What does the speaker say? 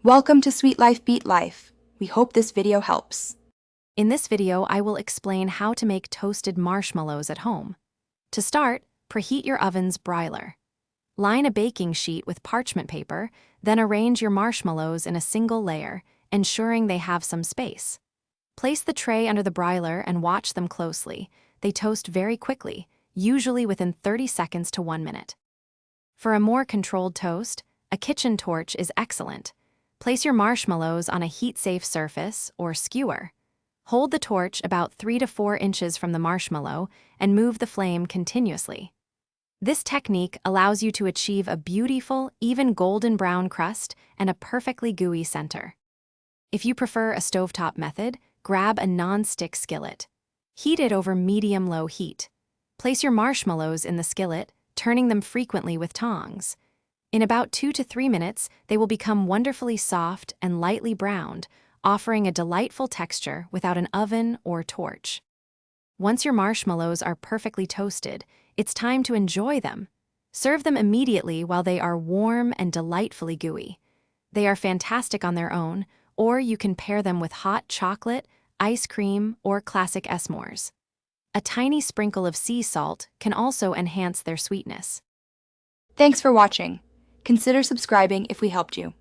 Welcome to Sweet Life Beat Life. We hope this video helps. In this video, I will explain how to make toasted marshmallows at home. To start, preheat your oven's broiler. Line a baking sheet with parchment paper, then arrange your marshmallows in a single layer, ensuring they have some space. Place the tray under the broiler and watch them closely. They toast very quickly, usually within 30 seconds to 1 minute. For a more controlled toast, a kitchen torch is excellent. Place your marshmallows on a heat-safe surface or skewer. Hold the torch about 3 to 4 inches from the marshmallow and move the flame continuously. This technique allows you to achieve a beautiful, even golden brown crust and a perfectly gooey center. If you prefer a stovetop method, grab a non-stick skillet. Heat it over medium-low heat. Place your marshmallows in the skillet, turning them frequently with tongs. In about 2 to 3 minutes, they will become wonderfully soft and lightly browned, offering a delightful texture without an oven or torch. Once your marshmallows are perfectly toasted, it's time to enjoy them. Serve them immediately while they are warm and delightfully gooey. They are fantastic on their own, or you can pair them with hot chocolate, ice cream, or classic s'mores. A tiny sprinkle of sea salt can also enhance their sweetness. Thanks for watching. Consider subscribing if we helped you.